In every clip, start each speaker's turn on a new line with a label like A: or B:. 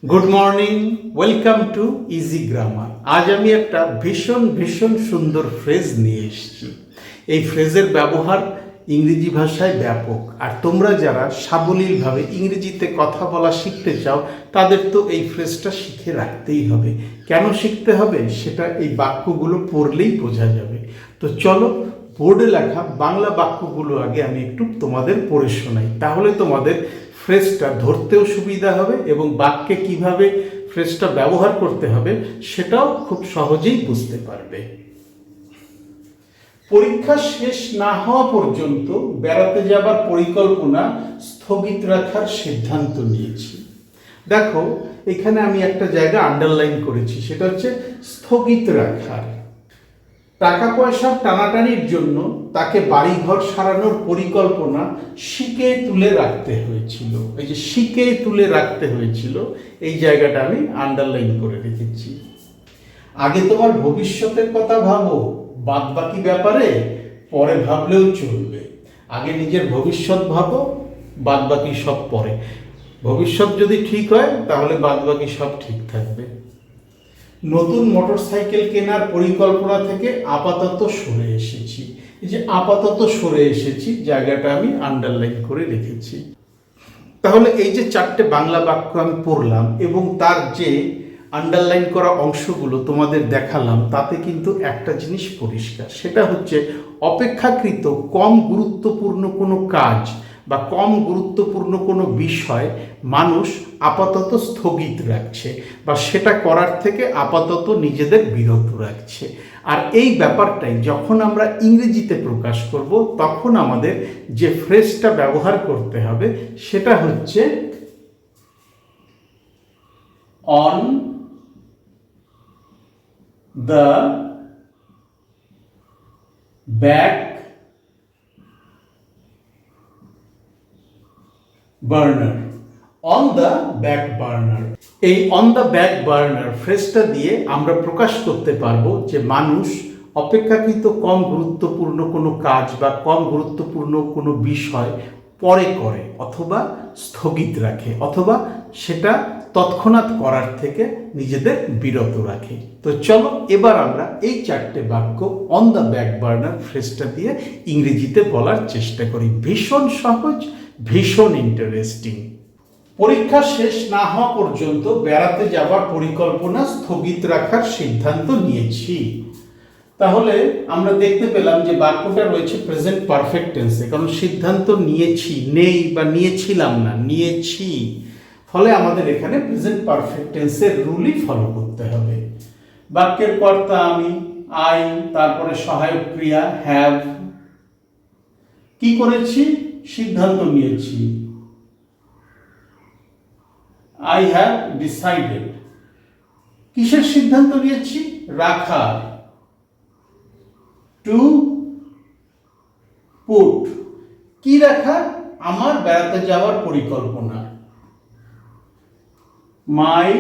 A: Good morning, welcome to easy grammar. আজ আমি একটা ভীষণ ভীষণ সুন্দর ফ্রেজ নিয়ে এসেছি। এই ফ্রেজের ব্যবহার ইংরেজি ভাষায় ব্যাপক, আর তোমরা যারা সাবলীলভাবে ইংরেজিতে কথা বলা শিখতে চাও তাদের তো এই ফ্রেজটা শিখে রাখতেই হবে। কেন শিখতে হবে সেটা এই বাক্যগুলো পড়লেই বোঝা যাবে। তো চলো, বোর্ডে লেখা বাংলা বাক্যগুলো আগে আমি একটু তোমাদের পড়ে শোনাই, তাহলে তোমাদের ফ্রেজটা ধরতেও সুবিধা হবে এবং বাক্যে কিভাবে ফ্রেজটা ব্যবহার করতে হবে সেটাও খুব সহজেই বুঝতে পারবে। পরীক্ষা শেষ না হওয়া পর্যন্ত বেড়াতে যাবার পরিকল্পনা স্থগিত রাখার সিদ্ধান্ত নিয়েছি। দেখো, এখানে আমি একটা জায়গা আন্ডারলাইন করেছি, সেটা হচ্ছে স্থগিত রাখার। টাকা পয়সার টানাটানির জন্য তাকে বাড়িঘর সারানোর পরিকল্পনা শিকে তুলে রাখতে হয়েছিল। এই যে শিকে তুলে রাখতে হয়েছিল, এই জায়গাটা আমি আন্ডারলাইন করে রেখেছি। আগে তোমার ভবিষ্যতের কথা ভাবো, বাদ বাকি ব্যাপারে পরে ভাবলেও চলবে। আগে নিজের ভবিষ্যৎ ভাবো, বাদ বাকি সব পরে। ভবিষ্যৎ যদি ঠিক হয় তাহলে বাদ বাকি সব ঠিক থাকবে। নতুন মোটরসাইকেল কেনার পরিকল্পনা থেকে আপাতত সরে এসেছি। এই যে আপাতত সরে এসেছি জায়গাটা আমি আন্ডারলাইন করে রেখেছি। তাহলে এই যে চারটে বাংলা বাক্য আমি পড়লাম এবং তার যে আন্ডারলাইন করা অংশগুলো তোমাদের দেখালাম, তাতে কিন্তু একটা জিনিস পরিষ্কার, সেটা হচ্ছে অপেক্ষাকৃত কম গুরুত্বপূর্ণ কোনো কাজ বা কম গুরুত্বপূর্ণ কোনো বিষয় মানুষ আপাতত স্থগিত রাখছে বা সেটা করার থেকে আপাতত নিজেদের বিরত রাখছে। আর এই ব্যাপারটাই যখন আমরা ইংরেজিতে প্রকাশ করব তখন আমাদের যে ফ্রেজটা ব্যবহার করতে হবে সেটা হচ্ছে on the back burner. On the back burner, এই অন দ্য ব্যাক বার্নার ফ্রেজটা দিয়ে আমরা প্রকাশ করতে পারবো যে মানুষ অপেক্ষাকৃত কম গুরুত্বপূর্ণ কোনো কাজ বা কম গুরুত্বপূর্ণ কোনো বিষয় পরে করে অথবা স্থগিত রাখে অথবা সেটা তৎক্ষণাৎ করার থেকে নিজেদের বিরত রাখে। তো চলো এবার আমরা এই চারটে বাক্য অন দ্য ব্যাক বার্নার ফ্রেজটা দিয়ে ইংরেজিতে বলার চেষ্টা করি। ভীষণ সহজ, ভীষণ ইন্টারেস্টিং। পরীক্ষা শেষ না হওয়া পর্যন্ত বেড়াতে যাবার পরিকল্পনা স্থগিত রাখার সিদ্ধান্ত নিয়েছি। তাহলে আমরা দেখতে পেলাম যে বাক্যটা রয়েছে প্রেজেন্ট পারফেক্ট টেন্সে, কারণ সিদ্ধান্ত নিয়েছি নেই বা নিয়েছিলাম না, নিয়েছি। ফলে আমাদের এখানে প্রেজেন্ট পারফেক্ট টেন্সের রুলই ফলো করতে হবে। বাক্যের কর্তা আমি, আই, তারপরে সহায়ক ক্রিয়া হ্যাভ। কি করেছি? সিদ্ধান্ত নিয়েছি, I have decided। কিসের সিদ্ধান্ত নিয়েছি? রাখার, টু পুট। কি রাখার? আমার বেড়াতে যাওয়ার পরিকল্পনা, মাই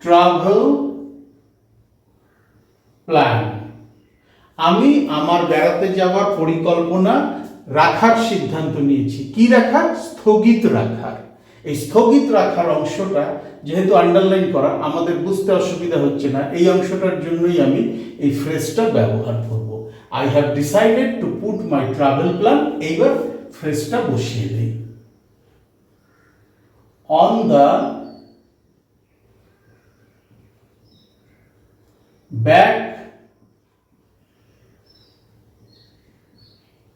A: ট্রাভেল প্ল্যান। আমি আমার বেড়াতে যাওয়ার পরিকল্পনা রাখার সিদ্ধান্ত নিয়েছি। কি রাখার? স্থগিত রাখার। এই স্থগিত রাখার অংশটা যেহেতু আন্ডারলাইন করা, আমাদের বুঝতে অসুবিধা হচ্ছে না, এই অংশটার জন্যই আমি এই ফ্রেজটা ব্যবহার করব। I have decided to put my travel plan. এইবার ফ্রেজটা বসিয়ে দিই। On the back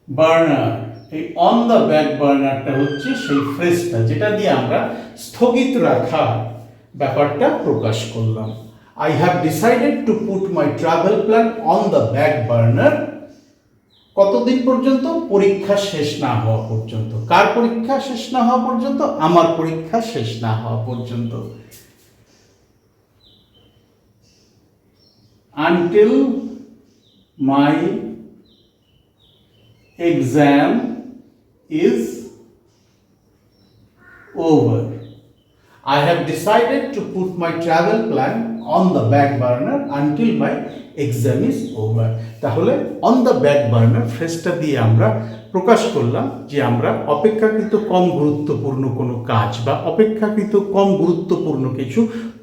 A: burner. এই অন দ্য ব্যাক বার্নারটা হচ্ছে সেই ফ্রেজটা যেটা দিয়ে আমরা স্থগিত রাখা ব্যাপারটা প্রকাশ করলাম। I have decided to put my travel plan on the back burner. কতদিন পর্যন্ত? পরীক্ষা শেষ না হওয়া পর্যন্ত। কার পরীক্ষা শেষ না হওয়া পর্যন্ত? আমার পরীক্ষা শেষ না হওয়া পর্যন্ত। Until my exam is over. I have decided to put my travel plan on the back burner until my exam is over. তাহলে on the back burner ফ্রেজটা দিয়ে আমরা প্রকাশ করলাম যে আমরা অপেক্ষাকৃত কম গুরুত্বপূর্ণ কোনো কাজ বা অপেক্ষাকৃত কম গুরুত্বপূর্ণ কিছু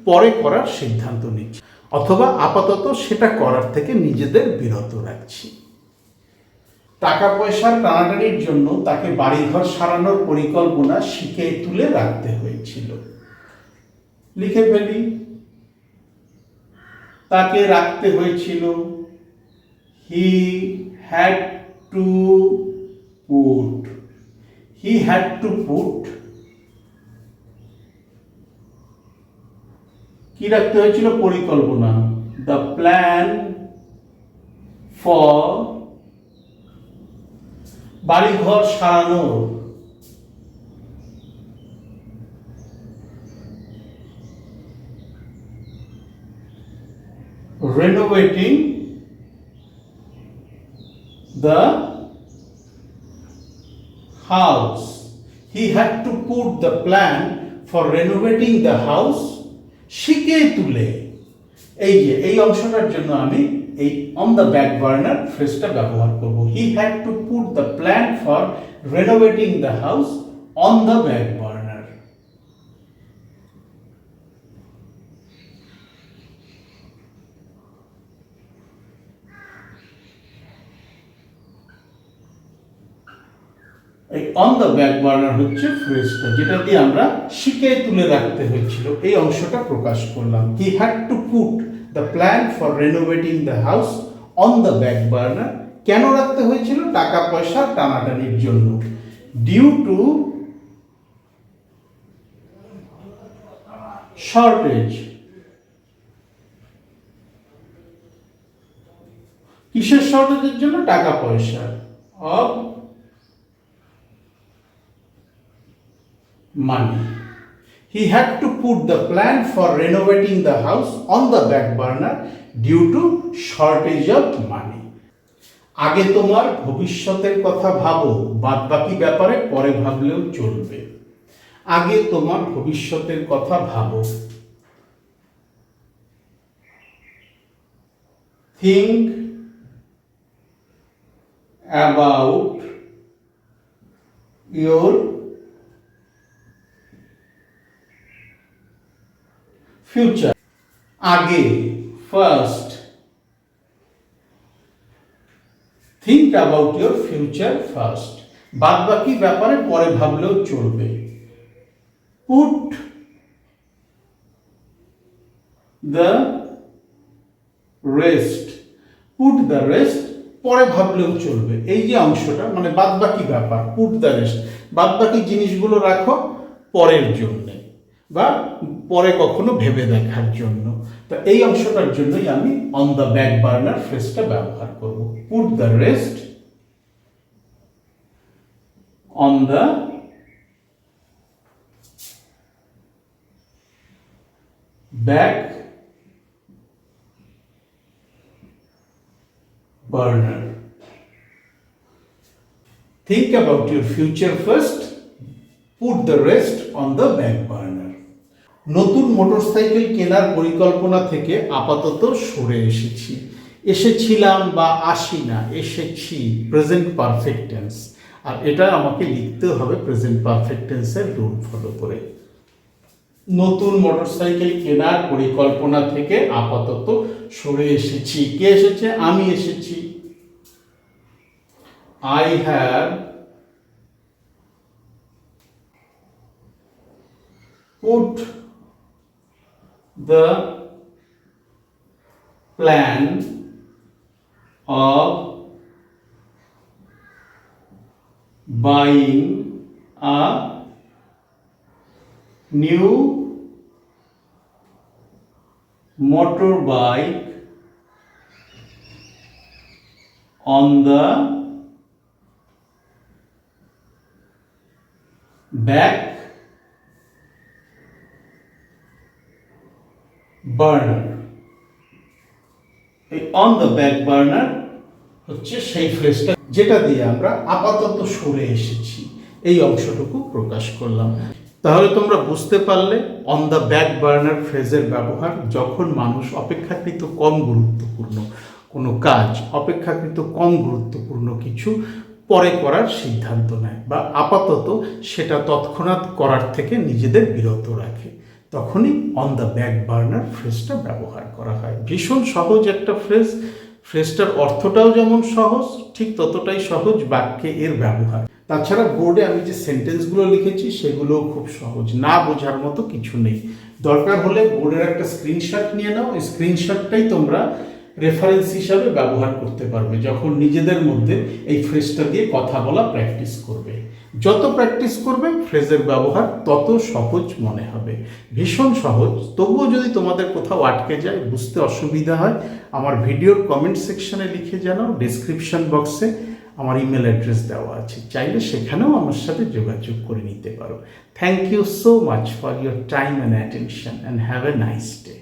A: পরে করার সিদ্ধান্ত নিচ্ছি, অথবা আপাতত সেটা করার থেকে নিজেদের বিরত রাখছি। টাকা পয়সার টানাটানির জন্য তাকে বাড়িঘর সারানোর পরিকল্পনা শিখে তুলে রাখতে হয়েছিল। লিখে ফেলি, তাকে রাখতে হয়েছিল। হি had to put, he had to put, কি রাখতে হয়েছিল? পরিকল্পনা। দ্য প্ল্যান ফর বাড়িঘর সারানোর renovating the house. He had to put the plan for renovating the house শিখে তুলে। এই যে এই অংশটার জন্য আমি এই অন দ্য ব্যাক বার্নার ফ্রেজটা ব্যবহার করব। He had to put the plan for renovating the house on the back burner. এই অন দ্য ব্যাক বার্নার হচ্ছে ফ্রেজটা, যেটা দিয়ে আমরা শিখে তুলে রাখতে হয়েছিল, এই অংশটা প্রকাশ করলাম। He had to put the plan for renovating the house on the back burner. কেন রাখতে হয়েছিল? টাকা পয়সা টানাটানির জন্য। ডিউ টু শর্টেজ, কিসের শর্টেজের জন্য? টাকা পয়সা। Of money. He had to put the plan for renovating the house on the back burner due to shortage of money. আগে তোমার ভবিষ্যতের কথা ভাবো, বাদবাকি ব্যাপারে পরে ভাবলেও চলবে। আগে তোমার ভবিষ্যতের কথা ভাবো। Think about your future. আগে, first. Think about your future first. বাদবাকি ব্যাপারে পরে ভাবলেও চলবে। Put the rest. Put the rest পরে ভাবলেও চলবে। এই যে অংশটা মানে বাদবাকি ব্যাপার, put the rest, বাদবাকি জিনিসগুলো রাখো পরের জন্য বা পরে কখনো ভেবে দেখার জন্য। তো এই অংশটার জন্যই আমি অন দ্য ব্যাক বার্নার ফ্রেজটা ব্যবহার করব। Put the rest on the back burner. Think about your future first. Put the rest on the back burner. নতুন মোটরসাইকেল কেনার পরিকল্পনা থেকে আপাতত সরে এসেছি। এসেছিলাম বা আসি না, এসেছি প্রেজেন্ট পারফেক্ট টেন্স, আর এটা আমাকে লিখতে হবে প্রেজেন্ট পারফেক্ট টেন্সের রুল ফলো করে। নতুন মোটরসাইকেল কেনার পরিকল্পনা থেকে আপাতত সরে এসেছি। কে এসেছে? আমি এসেছি। I have put the plan of buying a new motorbike on the back burner. এই অন দ্য ব্যাক বার্নার হচ্ছে সেই ফ্রেজটা যেটা দিয়ে আমরা আপাতত সরে এসেছি, এই অংশটুকু প্রকাশ করলাম। তাহলে তোমরা বুঝতে পারলে অন দ্য ব্যাক বার্নার ফ্রেজের ব্যবহার যখন মানুষ অপেক্ষাকৃত কম গুরুত্বপূর্ণ কোনো কাজ, অপেক্ষাকৃত কম গুরুত্বপূর্ণ কিছু পরে করার সিদ্ধান্ত নেয় বা আপাতত সেটা তৎক্ষণাৎ করার থেকে নিজেদের বিরত রাখে, তখনই অন দ্য ব্যাক বার্নার ফ্রেজটা ব্যবহার করা হয়। ভীষণ সহজ একটা ফ্রেজ, ফ্রেজটার অর্থটাও যেমন সহজ, ঠিক ততটাই সহজ বাক্যে এর ব্যবহার। তাছাড়া বোর্ডে আমি যে সেন্টেন্সগুলো লিখেছি সেগুলোও খুব সহজ, না বোঝার মতো কিছু নেই। দরকার হলে বোর্ডের একটা স্ক্রিনশট নিয়ে নাও, এই স্ক্রিনশটটাই তোমরা রেফারেন্স হিসাবে ব্যবহার করতে পারবে যখন নিজেদের মধ্যে এই ফ্রেজটা দিয়ে কথা বলা প্র্যাকটিস করবে। যত প্র্যাকটিস করবে ফ্রেজের ব্যবহার তত সহজ মনে হবে, ভীষণ সহজ। তবুও যদি তোমাদের কোথাও আটকে যায়, বুঝতে অসুবিধা হয়, আমার ভিডিওর কমেন্ট সেকশনে লিখে জানাও। ডেসক্রিপশন বক্সে আমার ইমেল অ্যাড্রেস দেওয়া আছে, চাইলে সেখানেও আমার সাথে যোগাযোগ করে নিতে পারো। Thank you so much for your time and attention and have a nice day.